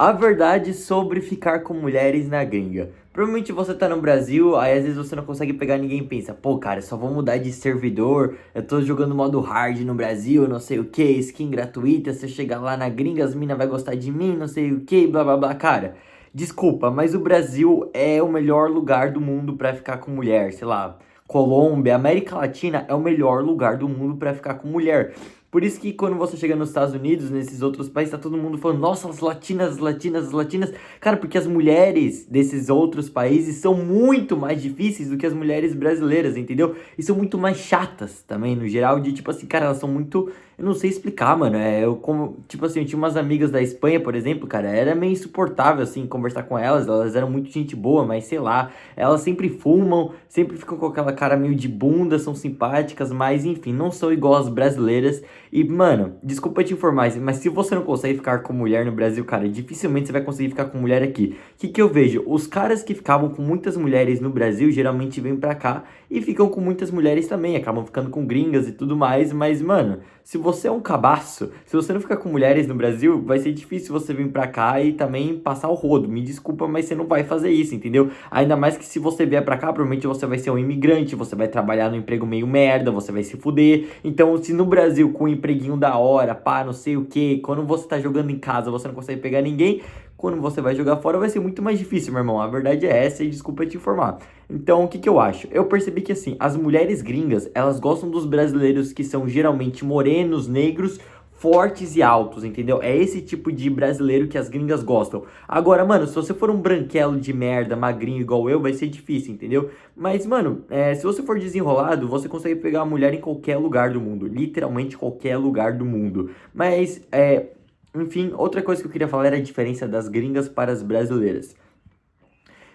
A verdade sobre ficar com mulheres na gringa. Provavelmente você tá no Brasil, aí às vezes você não consegue pegar ninguém e pensa, pô, cara, eu só vou mudar de servidor, eu tô jogando modo hard no Brasil, não sei o que, skin gratuita, você chegar lá na gringa, as mina vai gostar de mim, não sei o que, blá blá blá. Cara, desculpa, mas o Brasil é o melhor lugar do mundo pra ficar com mulher, sei lá. Colômbia, América Latina é o melhor lugar do mundo pra ficar com mulher. Por isso que quando você chega nos Estados Unidos, nesses outros países, tá todo mundo falando, nossa, as latinas, as latinas, as latinas. Cara, porque as mulheres desses outros países são muito mais difíceis do que as mulheres brasileiras, entendeu? E são muito mais chatas também, no geral, de tipo assim, cara, elas são muito. Eu não sei explicar, mano. Eu como, tipo assim, eu tinha umas amigas da Espanha, por exemplo, cara, era meio insuportável, assim, conversar com elas. Elas eram muito gente boa, mas sei lá. Elas sempre fumam, sempre ficam com aquela cara meio de bunda, são simpáticas, mas enfim, não são igual as brasileiras. E, mano, desculpa te informar, mas se você não consegue ficar com mulher no Brasil, cara, dificilmente você vai conseguir ficar com mulher aqui. O que eu vejo? Os caras que ficavam com muitas mulheres no Brasil geralmente vêm pra cá e ficam com muitas mulheres também, acabam ficando com gringas e tudo mais, mas, mano, se você é um cabaço, se você não ficar com mulheres no Brasil, vai ser difícil você vir pra cá e também passar o rodo. Me desculpa, mas você não vai fazer isso, entendeu? Ainda mais que se você vier pra cá, provavelmente você vai ser um imigrante, você vai trabalhar no emprego meio merda, você vai se fuder. Então, se no Brasil, com um empreguinho da hora, pá, não sei o que, quando você tá jogando em casa, você não consegue pegar ninguém, quando você vai jogar fora vai ser muito mais difícil, meu irmão. A verdade é essa e desculpa te informar. Então, o que eu acho? Eu percebi que, assim, as mulheres gringas, elas gostam dos brasileiros que são geralmente morenos, negros, fortes e altos, entendeu? É esse tipo de brasileiro que as gringas gostam. Agora, mano, se você for um branquelo de merda, magrinho igual eu, vai ser difícil, entendeu? Mas, mano, se você for desenrolado, você consegue pegar a mulher em qualquer lugar do mundo. Literalmente qualquer lugar do mundo. Mas, enfim, outra coisa que eu queria falar era a diferença das gringas para as brasileiras.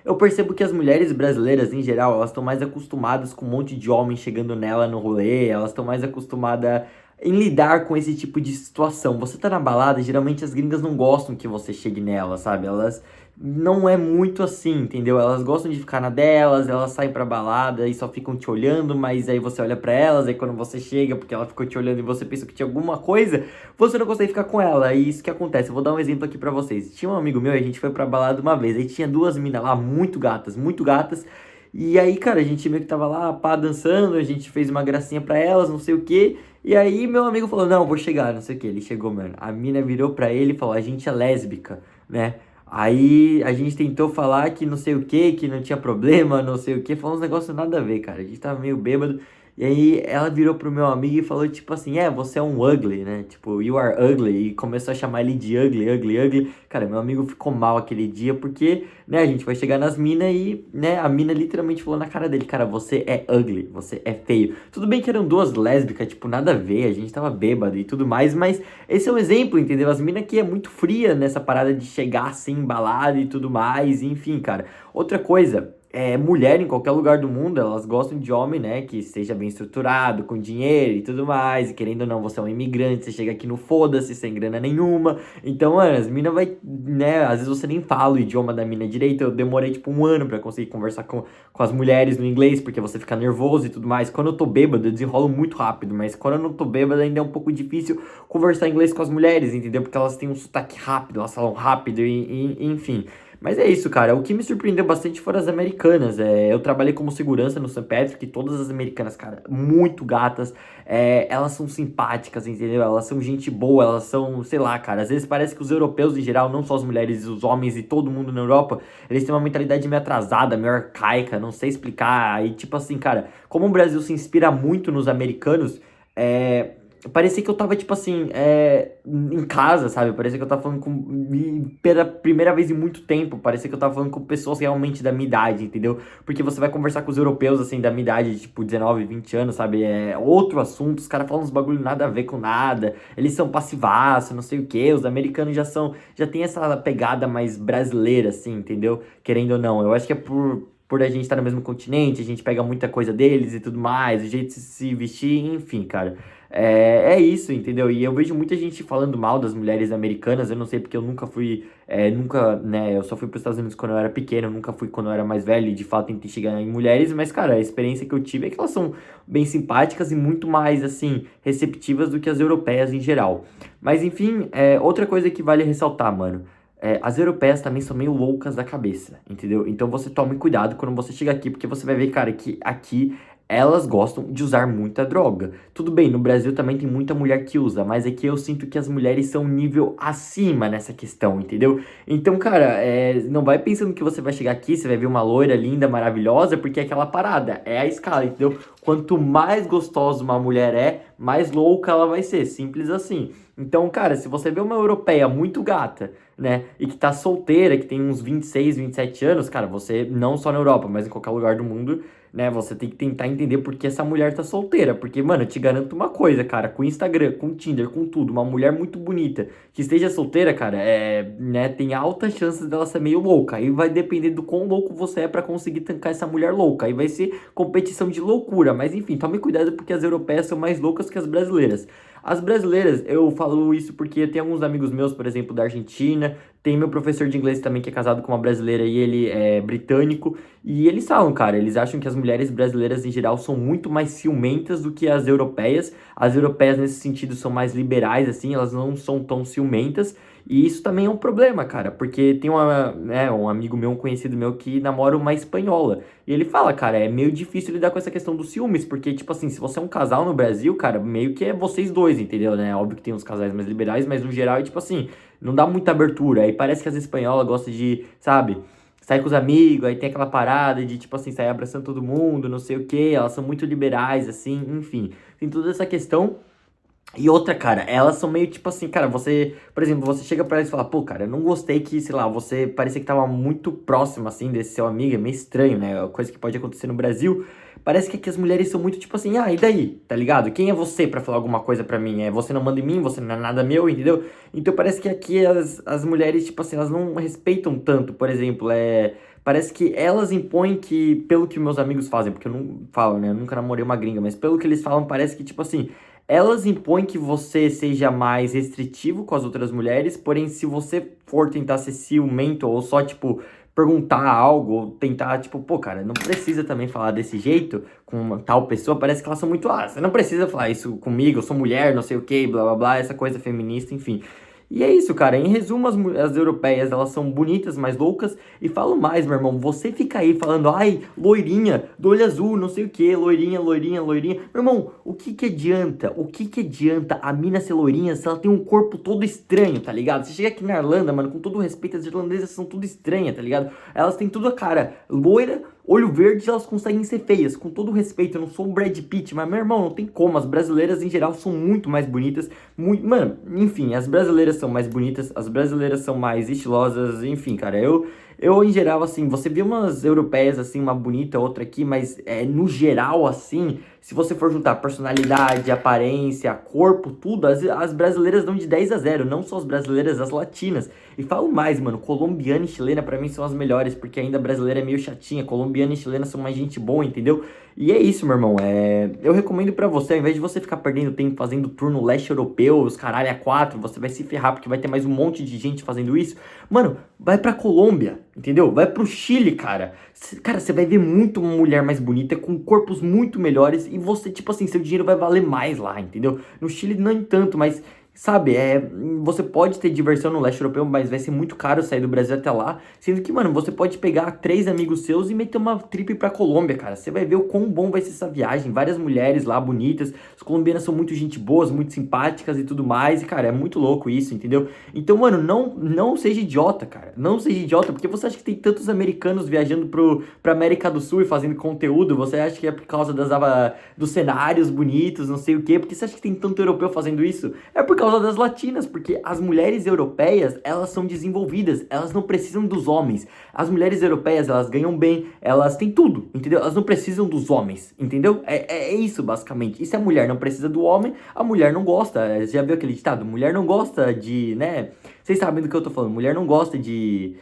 Eu percebo que as mulheres brasileiras, em geral, elas estão mais acostumadas com um monte de homem chegando nela no rolê, elas estão mais acostumadas em lidar com esse tipo de situação. Você tá na balada, geralmente as gringas não gostam que você chegue nela, sabe? Elas não é muito assim, entendeu? Elas gostam de ficar na delas, elas saem pra balada e só ficam te olhando, mas aí você olha pra elas, aí quando você chega, porque ela ficou te olhando e você pensa que tinha alguma coisa, você não consegue ficar com ela. E isso que acontece. Eu vou dar um exemplo aqui pra vocês. Tinha um amigo meu, a gente foi pra balada uma vez, aí tinha duas minas lá, muito gatas, muito gatas. E aí, cara, a gente meio que tava lá, pá, dançando, a gente fez uma gracinha pra elas, não sei o quê. E aí meu amigo falou, não, vou chegar, não sei o que. Ele chegou, mano. A mina virou pra ele e falou, a gente é lésbica, né? Aí a gente tentou falar que não sei o que não tinha problema, não sei o que. Falou uns negócios nada a ver, cara. A gente tava meio bêbado. E aí ela virou pro meu amigo e falou, tipo assim, você é um ugly, né? Tipo, you are ugly. E começou a chamar ele de ugly, ugly, ugly. Cara, meu amigo ficou mal aquele dia porque, né, a gente vai chegar nas minas e, né, a mina literalmente falou na cara dele, cara, você é ugly, você é feio. Tudo bem que eram duas lésbicas, tipo, nada a ver, a gente tava bêbado e tudo mais, mas esse é um exemplo, entendeu? As minas que é muito fria nessa parada de chegar assim, embalado e tudo mais, enfim, cara. Outra coisa, mulher em qualquer lugar do mundo, elas gostam de homem, né, que seja bem estruturado, com dinheiro e tudo mais, e querendo ou não, você é um imigrante, você chega aqui no foda-se, sem grana nenhuma, então, mano, as minas vai, né, às vezes você nem fala o idioma da mina direito, eu demorei, tipo, um ano pra conseguir conversar com as mulheres no inglês, porque você fica nervoso e tudo mais, quando eu tô bêbado, eu desenrolo muito rápido, mas quando eu não tô bêbado, ainda é um pouco difícil conversar inglês com as mulheres, entendeu, porque elas têm um sotaque rápido, elas falam rápido, enfim... Mas é isso, cara. O que me surpreendeu bastante foram as americanas. Eu trabalhei como segurança no St. Patrick e todas as americanas, cara, muito gatas. Elas são simpáticas, entendeu? Elas são gente boa, elas são, sei lá, cara. Às vezes parece que os europeus em geral, não só as mulheres, os homens e todo mundo na Europa, eles têm uma mentalidade meio atrasada, meio arcaica, não sei explicar. E tipo assim, cara, como o Brasil se inspira muito nos americanos, parecia que eu tava, tipo assim, em casa, sabe? Parecia que eu tava falando pela primeira vez em muito tempo, parecia que eu tava falando com pessoas realmente da minha idade, entendeu? Porque você vai conversar com os europeus, assim, da minha idade, tipo, 19, 20 anos, sabe? É outro assunto, os caras falam uns bagulho nada a ver com nada, eles são passivaço, não sei o quê, os americanos já tem essa pegada mais brasileira, assim, entendeu? Querendo ou não, eu acho que é por a gente estar no mesmo continente, a gente pega muita coisa deles e tudo mais, o jeito de se vestir, enfim, cara. É isso, entendeu? E eu vejo muita gente falando mal das mulheres americanas, eu não sei porque eu nunca fui, nunca, né, eu só fui para os Estados Unidos quando eu era pequeno, eu nunca fui quando eu era mais velho e de fato tentei chegar em mulheres, mas, cara, a experiência que eu tive é que elas são bem simpáticas e muito mais, assim, receptivas do que as europeias em geral. Mas, enfim, outra coisa que vale ressaltar, mano. as europeias também são meio loucas da cabeça, entendeu? Então você tome cuidado quando você chega aqui, porque você vai ver, cara, que aqui elas gostam de usar muita droga. Tudo bem, no Brasil também tem muita mulher que usa, mas aqui eu sinto que as mulheres são um nível acima nessa questão, entendeu? Então, cara, não vai pensando que você vai chegar aqui, você vai ver uma loira linda, maravilhosa, porque é aquela parada, é a escala, entendeu? Quanto mais gostosa uma mulher é, mais louca ela vai ser, simples assim. Então, cara, se você vê uma europeia muito gata, né, e que tá solteira, que tem uns 26, 27 anos, cara, você, não só na Europa, mas em qualquer lugar do mundo, né, você tem que tentar entender por que essa mulher tá solteira, porque, mano, eu te garanto uma coisa, cara, com Instagram, com Tinder, com tudo, uma mulher muito bonita que esteja solteira, cara, né, tem altas chances dela ser meio louca, aí vai depender do quão louco você é pra conseguir tancar essa mulher louca, aí vai ser competição de loucura, mas enfim, tome cuidado porque as europeias são mais loucas que as brasileiras. As brasileiras, eu falo isso porque eu tenho alguns amigos meus, por exemplo, da Argentina, tem meu professor de inglês também que é casado com uma brasileira e ele é britânico, e eles falam, cara, eles acham que as mulheres brasileiras em geral são muito mais ciumentas do que as europeias. As europeias nesse sentido são mais liberais, assim, elas não são tão ciumentas, e isso também é um problema, cara, porque tem um amigo meu, um conhecido meu que namora uma espanhola. E ele fala, cara, é meio difícil lidar com essa questão dos ciúmes, porque, tipo assim, se você é um casal no Brasil, cara, meio que é vocês dois, entendeu, né? Óbvio que tem uns casais mais liberais, mas no geral é tipo assim, não dá muita abertura. Aí parece que as espanholas gostam de, sabe, sair com os amigos, aí tem aquela parada de, tipo assim, sair abraçando todo mundo, não sei o quê, elas são muito liberais, assim, enfim. Tem toda essa questão. E outra, cara, elas são meio tipo assim, cara, você, por exemplo, você chega pra elas e fala, pô, cara, eu não gostei que, sei lá, você parecia que tava muito próximo, assim, desse seu amigo, é meio estranho, né? Coisa que pode acontecer no Brasil. Parece que aqui as mulheres são muito tipo assim, e daí, tá ligado? Quem é você pra falar alguma coisa pra mim? Você não manda em mim, você não é nada meu, entendeu? Então parece que aqui as mulheres, tipo assim, elas não respeitam tanto, por exemplo, Parece que elas impõem que, pelo que meus amigos fazem, porque eu não falo, né? Eu nunca namorei uma gringa, mas pelo que eles falam, parece que, tipo assim, elas impõem que você seja mais restritivo com as outras mulheres, porém, se você for tentar ser ciumento ou só, tipo, perguntar algo, ou tentar, tipo, pô, cara, não precisa também falar desse jeito com uma tal pessoa, parece que elas são muito, você não precisa falar isso comigo, eu sou mulher, não sei o que, blá blá blá, essa coisa feminista, enfim. E é isso, cara. Em resumo, as europeias, elas são bonitas, mais loucas. E falo mais, meu irmão. Você fica aí falando, ai, loirinha, do olho azul, não sei o que, loirinha, loirinha, loirinha. Meu irmão, o que que adianta? O que que adianta a mina ser loirinha se ela tem um corpo todo estranho, tá ligado? Você chega aqui na Irlanda, mano, com todo respeito, as irlandesas são tudo estranhas, tá ligado? Elas têm tudo a cara loira, olho verde, elas conseguem ser feias. Com todo respeito, eu não sou o Brad Pitt, mas, meu irmão, não tem como. As brasileiras, em geral, são muito mais bonitas. Muito, mano, enfim, as brasileiras são mais bonitas, as brasileiras são mais estilosas, enfim, cara, eu em geral, assim, você vê umas europeias, assim, uma bonita, outra aqui, mas no geral, assim, se você for juntar personalidade, aparência, corpo, tudo, as brasileiras dão de 10 a 0, não só as brasileiras, as latinas. E falo mais, mano, colombiana e chilena pra mim são as melhores, porque ainda a brasileira é meio chatinha, colombiana e chilena são mais gente boa, entendeu? E é isso, meu irmão. Eu recomendo pra você, ao invés de você ficar perdendo tempo fazendo turno leste europeu, os caralho a quatro, você vai se ferrar porque vai ter mais um monte de gente fazendo isso. Mano, vai pra Colômbia, entendeu? Vai pro Chile, cara. Cara, você vai ver muito uma mulher mais bonita, com corpos muito melhores, e você, tipo assim, seu dinheiro vai valer mais lá, entendeu? No Chile, não tanto, mas sabe, você pode ter diversão no leste europeu, mas vai ser muito caro sair do Brasil até lá. Sendo que, mano, você pode pegar 3 amigos seus e meter uma trip pra Colômbia, cara. Você vai ver o quão bom vai ser essa viagem. Várias mulheres lá bonitas. As colombianas são muito gente boas, muito simpáticas e tudo mais. E, cara, é muito louco isso, entendeu? Então, mano, não seja idiota, cara. Não seja idiota, porque você acha que tem tantos americanos viajando pra América do Sul e fazendo conteúdo? Você acha que é por causa dos cenários bonitos, não sei o quê? Porque você acha que tem tanto europeu fazendo isso? É por causa das latinas, porque as mulheres europeias, elas são desenvolvidas, elas não precisam dos homens. As mulheres europeias, elas ganham bem, elas têm tudo, entendeu? Elas não precisam dos homens, entendeu? É isso, basicamente. E se a mulher não precisa do homem, a mulher não gosta. Já viu aquele ditado? Mulher não gosta de, né? Vocês sabem do que eu tô falando. Mulher não gosta de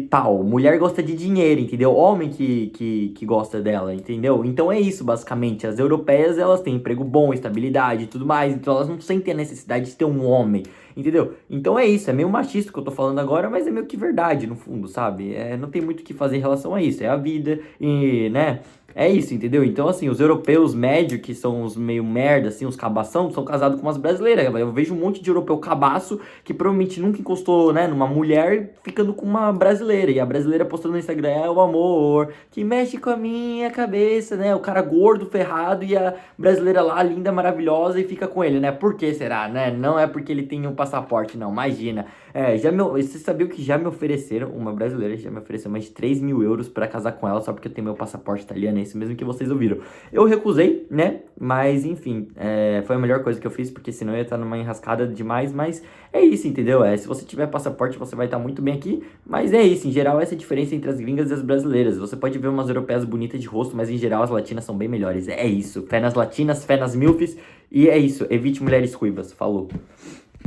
pau. Mulher gosta de dinheiro, entendeu? Homem que gosta dela, entendeu? Então é isso, basicamente. As europeias, elas têm emprego bom, estabilidade e tudo mais. Então elas não sentem a necessidade de ter um homem. entendeu? Então é isso, é meio machista o que eu tô falando agora, mas é meio que verdade, no fundo, sabe? Não tem muito o que fazer em relação a isso, é a vida e, né? É isso, entendeu? Então, assim, os europeus médios, que são os meio merda, assim, os cabação, são casados com umas brasileiras. Eu vejo um monte de europeu cabaço que provavelmente nunca encostou, né, numa mulher ficando com uma brasileira. E a brasileira postando no Instagram, é o amor que mexe com a minha cabeça, né? O cara gordo, ferrado e a brasileira lá, linda, maravilhosa, e fica com ele, né? Por que será, né? Não é porque ele tem um passaporte, não, imagina. Você sabia que já me ofereceram, uma brasileira já me ofereceu mais de 3.000 euros pra casar com ela só porque eu tenho meu passaporte italiano, é isso mesmo que vocês ouviram. Eu recusei, né? Mas enfim, foi a melhor coisa que eu fiz, porque senão eu ia estar numa enrascada demais, mas é isso, entendeu? Se você tiver passaporte, você vai estar muito bem aqui, mas é isso, em geral, essa é a diferença entre as gringas e as brasileiras. Você pode ver umas europeias bonitas de rosto, mas em geral as latinas são bem melhores. É isso, fé nas latinas, fé nas milfs, e é isso, evite mulheres ruivas. Falou.